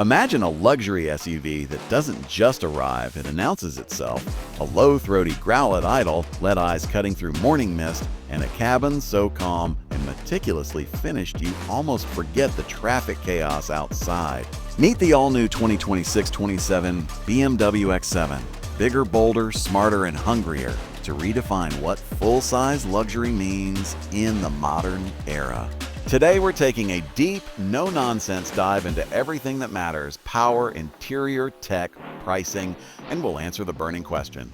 Imagine a luxury SUV that doesn't just arrive, it announces itself. A low, throaty growl at idle, lead eyes cutting through morning mist, and a cabin so calm and meticulously finished you almost forget the traffic chaos outside. Meet the all-new 2026-27 BMW X7. Bigger, bolder, smarter, and hungrier to redefine what full-size luxury means in the modern era. Today we're taking a deep, no-nonsense dive into everything that matters: power, interior, tech, pricing, and we'll answer the burning question: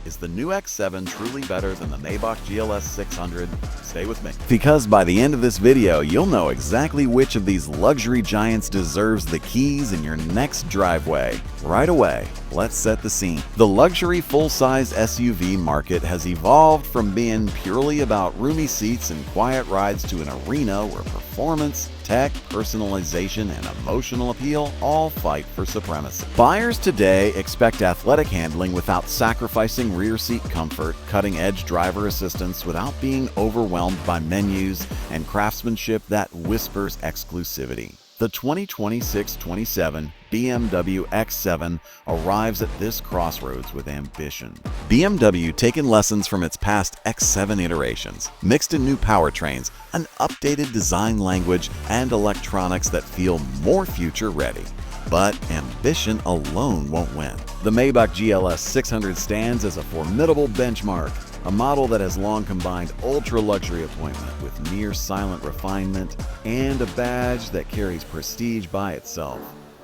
is the new X7 truly better than the Maybach GLS 600? Stay with me, because by the end of this video, you'll know exactly which of these luxury giants deserves the keys in your next driveway. Right away, let's set the scene. The luxury full-size SUV market has evolved from being purely about roomy seats and quiet rides to an arena where performance, tech, personalization, and emotional appeal all fight for supremacy. Buyers today expect athletic handling without sacrificing rear seat comfort, cutting-edge driver assistance without being overwhelmed by menus, and craftsmanship that whispers exclusivity. The 2026-27 BMW X7 arrives at this crossroads with ambition. BMW taken lessons from its past X7 iterations, mixed in new powertrains, an updated design language, and electronics that feel more future-ready. But ambition alone won't win. The Maybach GLS 600 stands as a formidable benchmark, a model that has long combined ultra-luxury appointment with near-silent refinement and a badge that carries prestige by itself.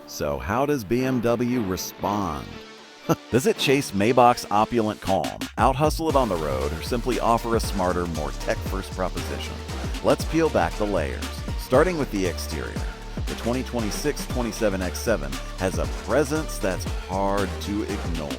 So how does BMW respond? Does it chase Maybach's opulent calm, out-hustle it on the road, or simply offer a smarter, more tech-first proposition? Let's peel back the layers, starting with the exterior. The 2026-27 X7 has a presence that's hard to ignore.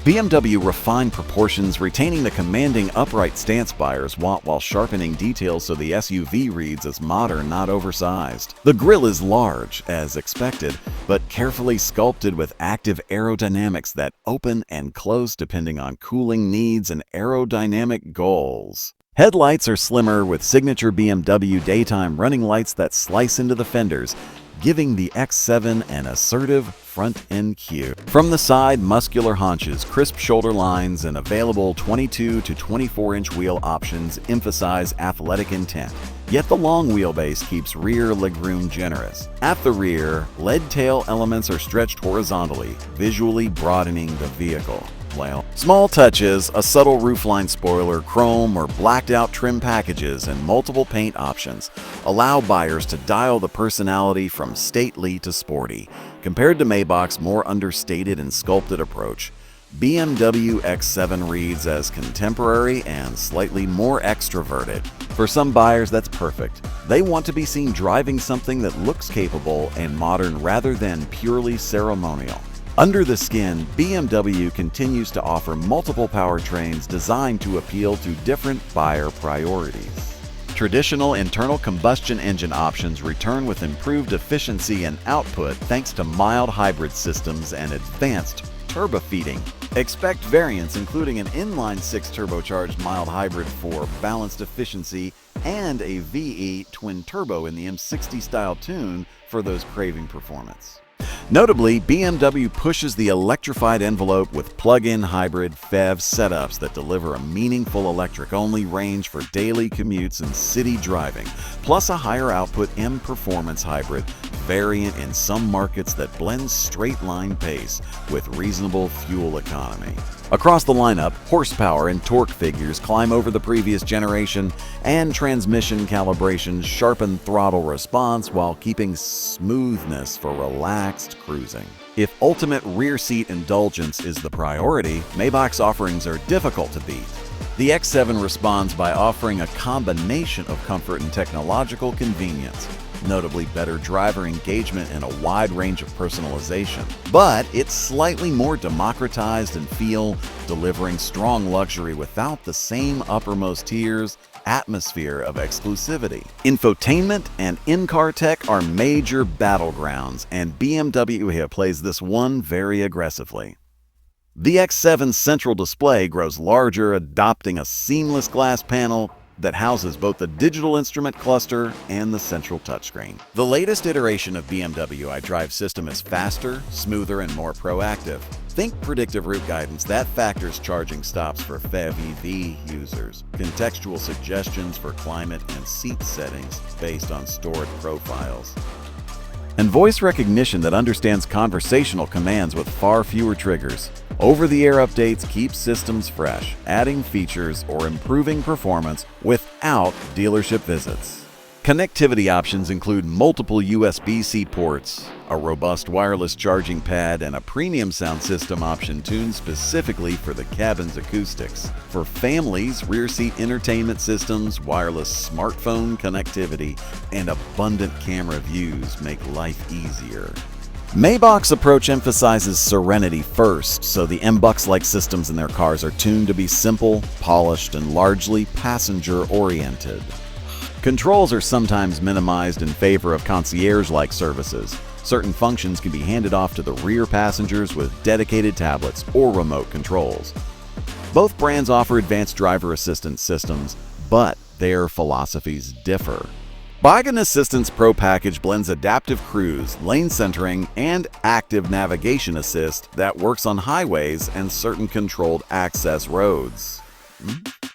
BMW refined proportions, retaining the commanding upright stance buyers want while sharpening details so the SUV reads as modern, not oversized. The grille is large, as expected, but carefully sculpted with active aerodynamics that open and close depending on cooling needs and aerodynamic goals. Headlights are slimmer with signature BMW daytime running lights that slice into the fenders, giving the X7 an assertive front-end cue. From the side, muscular haunches, crisp shoulder lines, and available 22 to 24-inch wheel options emphasize athletic intent. Yet the long wheelbase keeps rear legroom generous. At the rear, lead tail elements are stretched horizontally, visually broadening the vehicle. Well, small touches, a subtle roofline spoiler, chrome or blacked-out trim packages, and multiple paint options allow buyers to dial the personality from stately to sporty. Compared to Maybach's more understated and sculpted approach, BMW X7 reads as contemporary and slightly more extroverted. For some buyers, that's perfect. They want to be seen driving something that looks capable and modern rather than purely ceremonial. Under the skin, BMW continues to offer multiple powertrains designed to appeal to different buyer priorities. Traditional internal combustion engine options return with improved efficiency and output thanks to mild hybrid systems and advanced turbo feeding. Expect variants including an inline-six turbocharged mild hybrid for balanced efficiency and a V8 twin-turbo in the M60 style tune for those craving performance. Notably, BMW pushes the electrified envelope with plug-in hybrid PHEV setups that deliver a meaningful electric-only range for daily commutes and city driving, plus a higher output M Performance hybrid variant in some markets that blends straight-line pace with reasonable fuel economy. Across the lineup, horsepower and torque figures climb over the previous generation, and transmission calibrations sharpen throttle response while keeping smoothness for relaxed cruising. If ultimate rear seat indulgence is the priority, Maybach's offerings are difficult to beat. The X7 responds by offering a combination of comfort and technological convenience, notably better driver engagement and a wide range of personalization. But it's slightly more democratized in feel, delivering strong luxury without the same uppermost tiers atmosphere of exclusivity. Infotainment and in-car tech are major battlegrounds, and BMW here plays this one very aggressively. The X7's central display grows larger, adopting a seamless glass panel, that houses both the digital instrument cluster and the central touchscreen. The latest iteration of BMW iDrive system is faster, smoother, and more proactive. Think predictive route guidance that factors charging stops for PHEV users, contextual suggestions for climate and seat settings based on stored profiles, and voice recognition that understands conversational commands with far fewer triggers. Over-the-air updates keep systems fresh, adding features or improving performance without dealership visits. Connectivity options include multiple USB-C ports, a robust wireless charging pad, and a premium sound system option tuned specifically for the cabin's acoustics. For families, rear seat entertainment systems, wireless smartphone connectivity, and abundant camera views make life easier. Maybach's approach emphasizes serenity first, so the MBUX-like systems in their cars are tuned to be simple, polished, and largely passenger-oriented. Controls are sometimes minimized in favor of concierge-like services. Certain functions can be handed off to the rear passengers with dedicated tablets or remote controls. Both brands offer advanced driver assistance systems, but their philosophies differ. Baigen Assistance Pro package blends adaptive cruise, lane centering, and active navigation assist that works on highways and certain controlled access roads.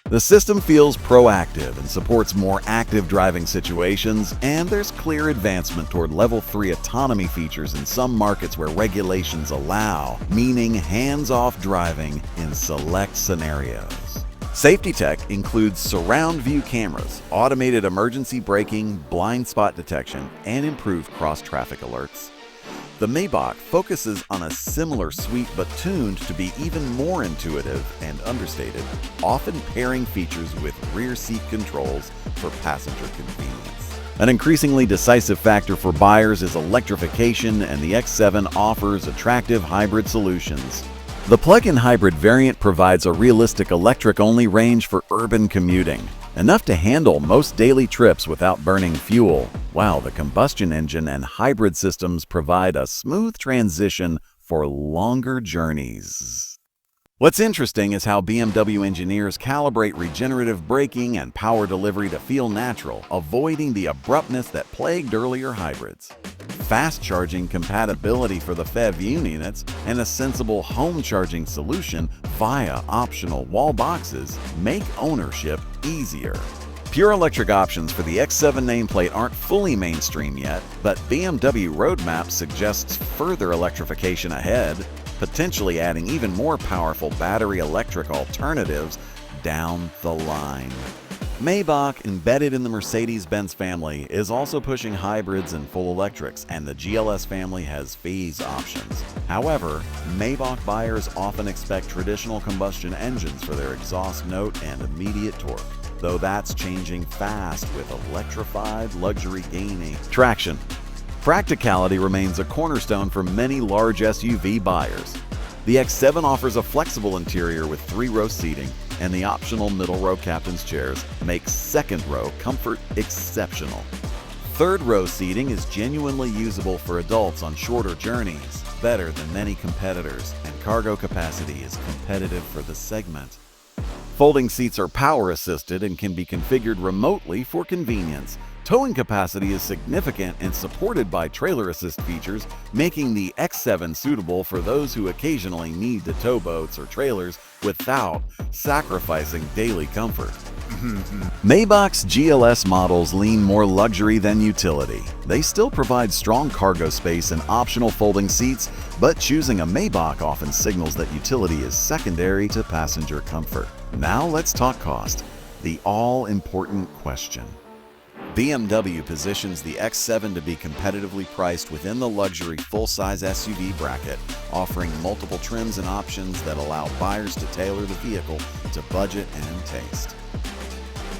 The system feels proactive and supports more active driving situations, and there's clear advancement toward Level 3 autonomy features in some markets where regulations allow, meaning hands-off driving in select scenarios. Safety tech includes surround view cameras, automated emergency braking, blind spot detection, and improved cross-traffic alerts. The Maybach focuses on a similar suite but tuned to be even more intuitive and understated, often pairing features with rear seat controls for passenger convenience. An increasingly decisive factor for buyers is electrification, and the X7 offers attractive hybrid solutions. The plug-in hybrid variant provides a realistic electric-only range for urban commuting, enough to handle most daily trips without burning fuel, while the combustion engine and hybrid systems provide a smooth transition for longer journeys. What's interesting is how BMW engineers calibrate regenerative braking and power delivery to feel natural, avoiding the abruptness that plagued earlier hybrids. Fast charging compatibility for the PHEV units and a sensible home charging solution via optional wall boxes make ownership easier. Pure electric options for the X7 nameplate aren't fully mainstream yet, but BMW roadmap suggests further electrification ahead, potentially adding even more powerful battery electric alternatives down the line. Maybach, embedded in the Mercedes-Benz family, is also pushing hybrids and full electrics, and the GLS family has phase options. However, Maybach buyers often expect traditional combustion engines for their exhaust note and immediate torque, though that's changing fast with electrified luxury gaining traction. Practicality remains a cornerstone for many large SUV buyers. The X7 offers a flexible interior with 3-row seating, and the optional middle-row captain's chairs make second-row comfort exceptional. Third-row seating is genuinely usable for adults on shorter journeys, better than many competitors, and cargo capacity is competitive for the segment. Folding seats are power-assisted and can be configured remotely for convenience. Towing capacity is significant and supported by trailer assist features, making the X7 suitable for those who occasionally need to tow boats or trailers without sacrificing daily comfort. Maybach's GLS models lean more luxury than utility. They still provide strong cargo space and optional folding seats, but choosing a Maybach often signals that utility is secondary to passenger comfort. Now let's talk cost, the all-important question. BMW positions the X7 to be competitively priced within the luxury full-size SUV bracket, offering multiple trims and options that allow buyers to tailor the vehicle to budget and taste.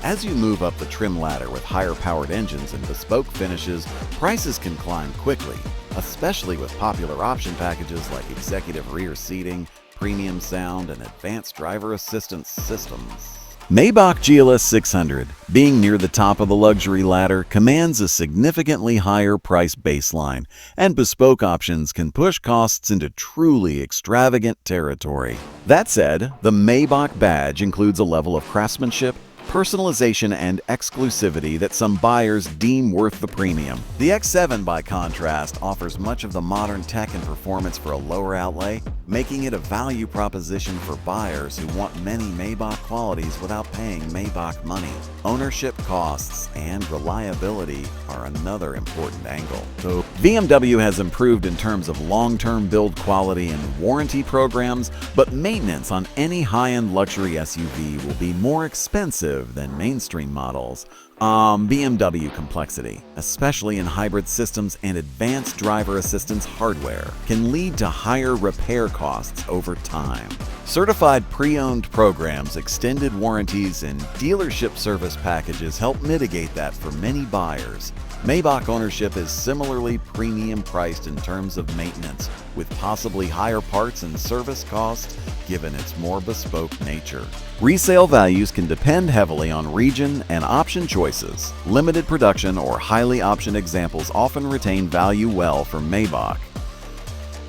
As you move up the trim ladder with higher-powered engines and bespoke finishes, prices can climb quickly, especially with popular option packages like executive rear seating, premium sound, and advanced driver assistance systems. Maybach GLS 600, being near the top of the luxury ladder, commands a significantly higher price baseline, and bespoke options can push costs into truly extravagant territory. That said, the Maybach badge includes a level of craftsmanship, personalization and exclusivity that some buyers deem worth the premium. The X7, by contrast, offers much of the modern tech and performance for a lower outlay, making it a value proposition for buyers who want many Maybach qualities without paying Maybach money. Ownership costs and reliability are another important angle. So BMW has improved in terms of long-term build quality and warranty programs, but maintenance on any high-end luxury SUV will be more expensive than mainstream models. BMW complexity, especially in hybrid systems and advanced driver assistance hardware, can lead to higher repair costs over time. Certified pre-owned programs, extended warranties, and dealership service packages help mitigate that for many buyers. Maybach ownership is similarly premium priced in terms of maintenance, with possibly higher parts and service costs given its more bespoke nature. Resale values can depend heavily on region and option choices. Limited production or highly optioned examples often retain value well for Maybach.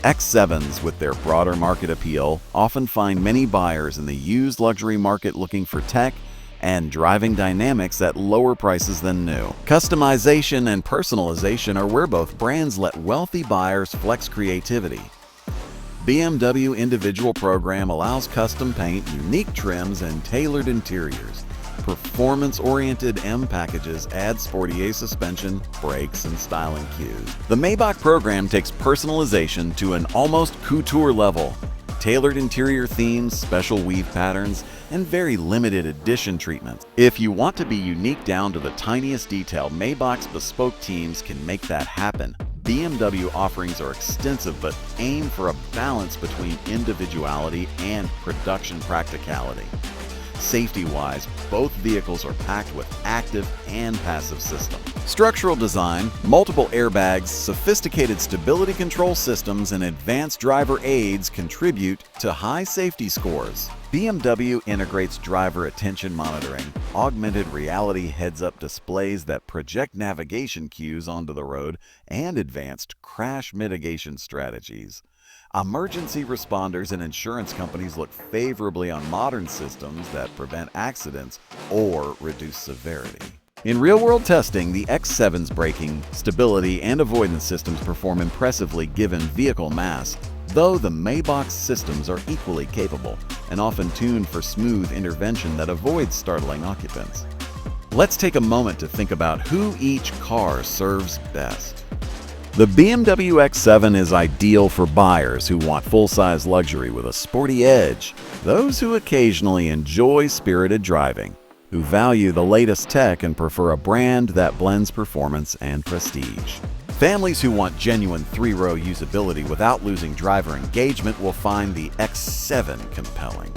X7s, with their broader market appeal, often find many buyers in the used luxury market looking for tech and driving dynamics at lower prices than new. Customization and personalization are where both brands let wealthy buyers flex creativity. BMW Individual Program allows custom paint, unique trims, and tailored interiors. Performance-oriented M packages add sportier suspension, brakes, and styling cues. The Maybach program takes personalization to an almost couture level. Tailored interior themes, special weave patterns, and very limited edition treatments. If you want to be unique down to the tiniest detail, Maybach's bespoke teams can make that happen. BMW offerings are extensive but aim for a balance between individuality and production practicality. Safety-wise, both vehicles are packed with active and passive systems. Structural design, multiple airbags, sophisticated stability control systems, and advanced driver aids contribute to high safety scores. BMW integrates driver attention monitoring, augmented reality heads-up displays that project navigation cues onto the road, and advanced crash mitigation strategies. Emergency responders and insurance companies look favorably on modern systems that prevent accidents or reduce severity. In real-world testing, the X7's braking, stability, and avoidance systems perform impressively given vehicle mass, though the Maybach systems are equally capable and often tuned for smooth intervention that avoids startling occupants. Let's take a moment to think about who each car serves best. The BMW X7 is ideal for buyers who want full-size luxury with a sporty edge, those who occasionally enjoy spirited driving, who value the latest tech and prefer a brand that blends performance and prestige. Families who want genuine three-row usability without losing driver engagement will find the X7 compelling.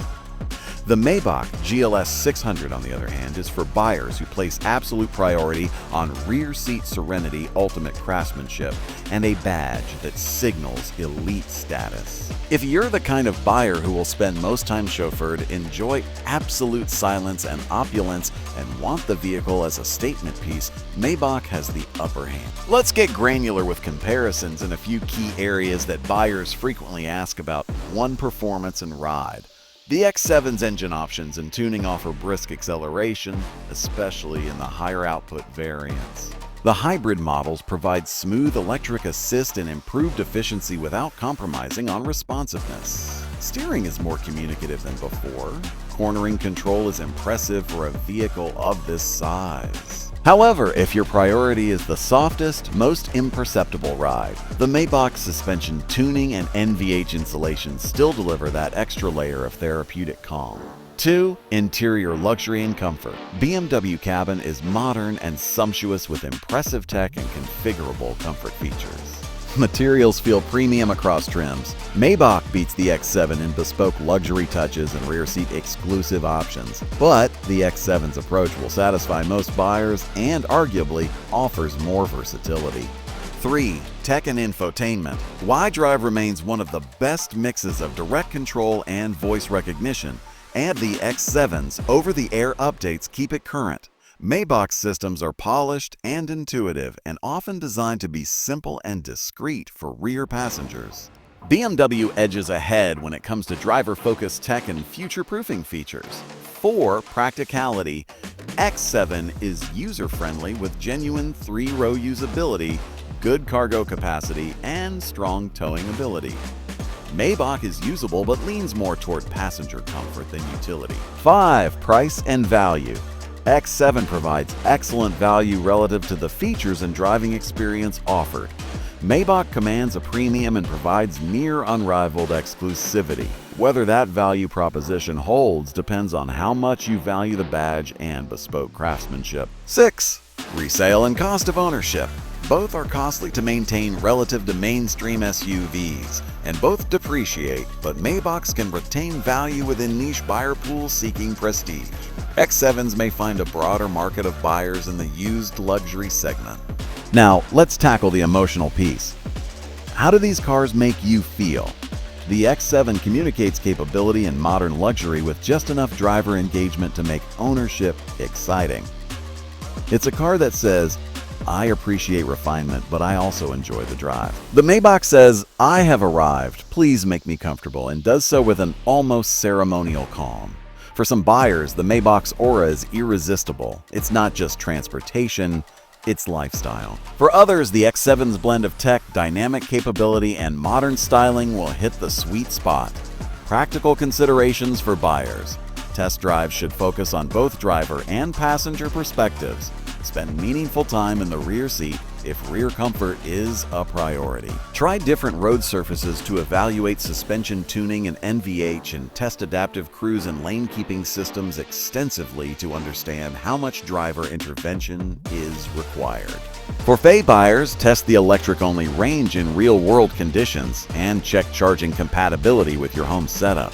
The Maybach GLS 600, on the other hand, is for buyers who place absolute priority on rear seat serenity, ultimate craftsmanship, and a badge that signals elite status. If you're the kind of buyer who will spend most time chauffeured, enjoy absolute silence and opulence, and want the vehicle as a statement piece, Maybach has the upper hand. Let's get granular with comparisons in a few key areas that buyers frequently ask about: one, performance and ride. The X7's engine options and tuning offer brisk acceleration, especially in the higher output variants. The hybrid models provide smooth electric assist and improved efficiency without compromising on responsiveness. Steering is more communicative than before. Cornering control is impressive for a vehicle of this size. However, if your priority is the softest, most imperceptible ride, the Maybach suspension tuning and NVH insulation still deliver that extra layer of therapeutic calm. 2. Interior luxury and comfort. BMW cabin is modern and sumptuous with impressive tech and configurable comfort features. Materials feel premium across trims. Maybach beats the X7 in bespoke luxury touches and rear seat exclusive options, but the X7's approach will satisfy most buyers and arguably offers more versatility. 3. Tech and infotainment. iDrive remains one of the best mixes of direct control and voice recognition, and the X7's over-the-air updates keep it current. Maybach's systems are polished and intuitive and often designed to be simple and discreet for rear passengers. BMW edges ahead when it comes to driver-focused tech and future-proofing features. 4. Practicality. X7 is user-friendly with genuine 3-row usability, good cargo capacity, and strong towing ability. Maybach is usable but leans more toward passenger comfort than utility. 5. Price and value. X7 provides excellent value relative to the features and driving experience offered. Maybach commands a premium and provides near unrivaled exclusivity. Whether that value proposition holds depends on how much you value the badge and bespoke craftsmanship. 6. Resale and cost of ownership. Both are costly to maintain relative to mainstream SUVs, and both depreciate, but Maybachs can retain value within niche buyer pools seeking prestige. X7s may find a broader market of buyers in the used luxury segment. Now, let's tackle the emotional piece. How do these cars make you feel? The X7 communicates capability and modern luxury with just enough driver engagement to make ownership exciting. It's a car that says, I appreciate refinement, but I also enjoy the drive. The Maybach says, I have arrived, please make me comfortable, and does so with an almost ceremonial calm. For some buyers, the Maybach's aura is irresistible. It's not just transportation, it's lifestyle. For others, the X7's blend of tech, dynamic capability, and modern styling will hit the sweet spot. Practical considerations for buyers. Test drives should focus on both driver and passenger perspectives. Spend meaningful time in the rear seat if rear comfort is a priority. Try different road surfaces to evaluate suspension tuning and NVH, and test adaptive cruise and lane keeping systems extensively to understand how much driver intervention is required. For Fay buyers, test the electric-only range in real-world conditions and check charging compatibility with your home setup.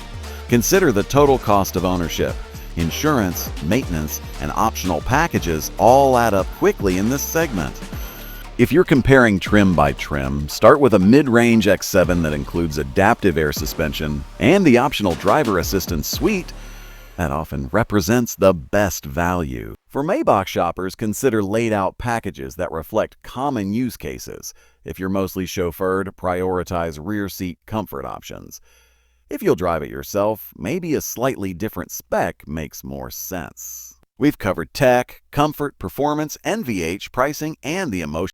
Consider the total cost of ownership. Insurance, maintenance, and optional packages all add up quickly in this segment. If you're comparing trim by trim, start with a mid-range X7 that includes adaptive air suspension and the optional driver assistance suite that often represents the best value. For Maybach shoppers, consider laid-out packages that reflect common use cases. If you're mostly chauffeured, prioritize rear seat comfort options. If you'll drive it yourself, maybe a slightly different spec makes more sense. We've covered tech, comfort, performance, NVH, pricing, and the emotion.